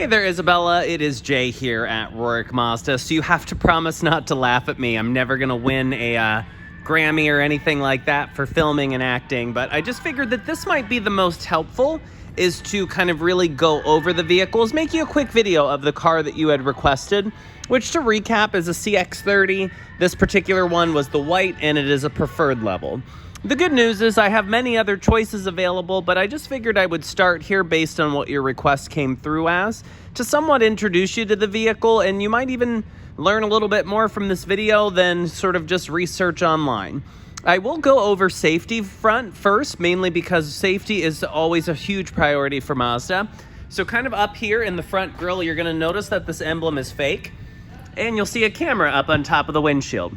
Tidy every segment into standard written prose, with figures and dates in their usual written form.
Hey there, Isabella. It is Jay here at Rorik Mazda, so you have to promise not to laugh at me. I'm never going to win a Grammy or anything like that for filming and acting, but I just figured that this might be the most helpful, is to kind of really go over the vehicles, make you a quick video of the car that you had requested, which, to recap, is a CX-30. This particular one was the white, and it is a preferred level. The good news is I have many other choices available, but I just figured I would start here based on what your request came through as, to somewhat introduce you to the vehicle, and you might even learn a little bit more from this video than sort of just research online. I will go over safety front first, mainly because safety is always a huge priority for Mazda. So kind of up here in the front grille, you're going to notice that this emblem is fake, and you'll see a camera up on top of the windshield.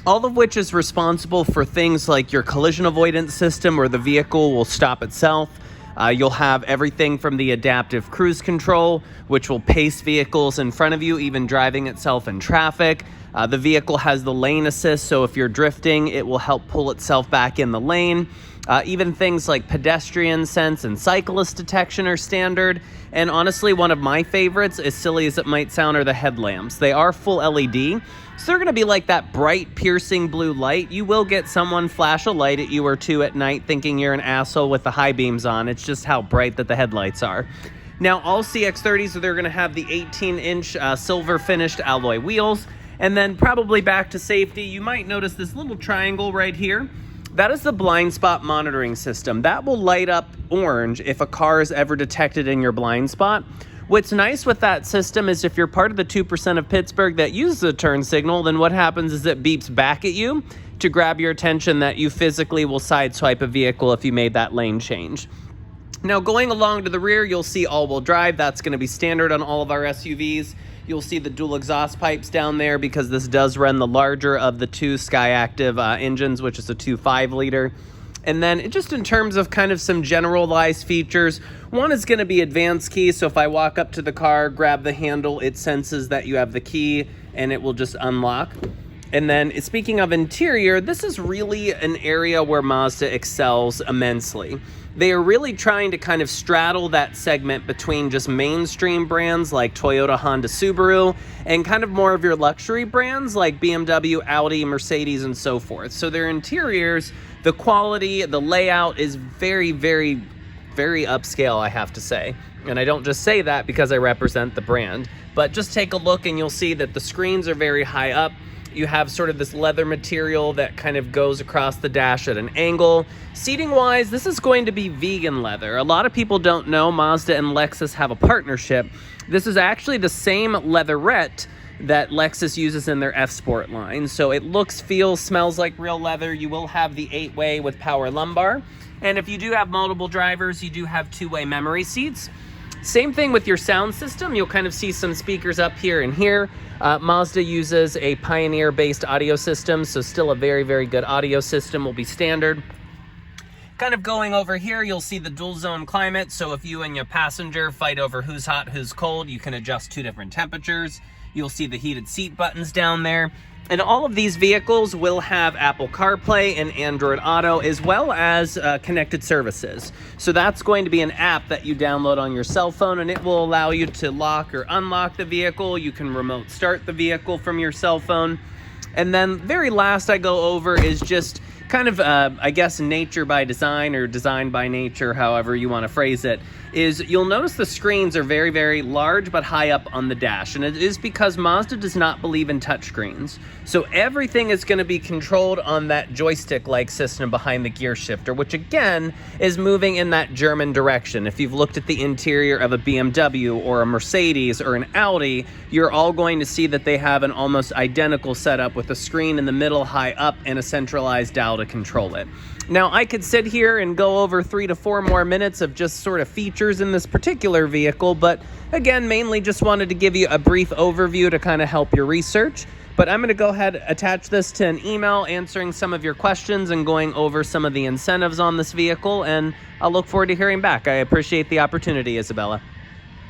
All of which is responsible for things like your collision avoidance system, where the vehicle will stop itself. You'll have everything from the adaptive cruise control, which will pace vehicles in front of you, even driving itself in traffic. The vehicle has the lane assist, so if you're drifting, it will help pull itself back in the lane. Even things like pedestrian sense and cyclist detection are standard. And honestly, one of my favorites, as silly as it might sound, are the headlamps. They are full LED, so they're going to be like that bright, piercing blue light. You will get someone flash a light at you or two at night thinking you're an asshole with the high beams on. It's just how bright that the headlights are. Now, all CX-30s, they're going to have the 18-inch silver finished alloy wheels. And then probably back to safety, you might notice this little triangle right here. That is the blind spot monitoring system. That will light up orange if a car is ever detected in your blind spot. What's nice with that system is if you're part of the 2% of Pittsburgh that uses a turn signal, then what happens is it beeps back at you to grab your attention that you physically will sideswipe a vehicle if you made that lane change. Now, going along to the rear, you'll see all-wheel drive. That's going to be standard on all of our SUVs. You'll see the dual exhaust pipes down there because this does run the larger of the two Skyactiv engines, which is a 2.5 liter. And then just in terms of kind of some generalized features, one is going to be advanced key. So if I walk up to the car, grab the handle, it senses that you have the key and it will just unlock. And then speaking of interior, this is really an area where Mazda excels immensely. They are really trying to kind of straddle that segment between just mainstream brands like Toyota, Honda, Subaru, and kind of more of your luxury brands like BMW, Audi, Mercedes, and so forth. So their interiors, the quality, the layout is very, very, very upscale, I have to say. And I don't just say that because I represent the brand, but just take a look and you'll see that the screens are very high up. You have sort of this leather material that kind of goes across the dash at an angle. Seating wise, this is going to be vegan leather. A lot of people don't know Mazda and Lexus have a partnership. This is actually the same leatherette that Lexus uses in their F-Sport line. So it looks, feels, smells like real leather. You will have the 8-way with power lumbar. And if you do have multiple drivers, you do have 2-way memory seats. Same thing with your sound system. You'll kind of see some speakers up here and here. Mazda uses a Pioneer-based audio system, so still a very, very good audio system will be standard. Kind of going over here, you'll see the dual zone climate. So if you and your passenger fight over who's hot, who's cold, you can adjust 2 different temperatures. You'll see the heated seat buttons down there. And all of these vehicles will have Apple CarPlay and Android Auto, as well as connected services. So that's going to be an app that you download on your cell phone, and it will allow you to lock or unlock the vehicle. You can remote start the vehicle from your cell phone. And then very last I go over is just kind of, I guess, nature by design or design by nature, however you want to phrase it, is you'll notice the screens are very, very large but high up on the dash. And it is because Mazda does not believe in touchscreens. So everything is going to be controlled on that joystick-like system behind the gear shifter, which again is moving in that German direction. If you've looked at the interior of a BMW or a Mercedes or an Audi, you're all going to see that they have an almost identical setup with a screen in the middle high up and a centralized dial to control it. Now, I could sit here and go over 3 to 4 more minutes of just sort of features in this particular vehicle, but again, mainly just wanted to give you a brief overview to kind of help your research. But I'm going to go ahead, attach this to an email answering some of your questions and going over some of the incentives on this vehicle, and I'll look forward to hearing back. I appreciate the opportunity, Isabella.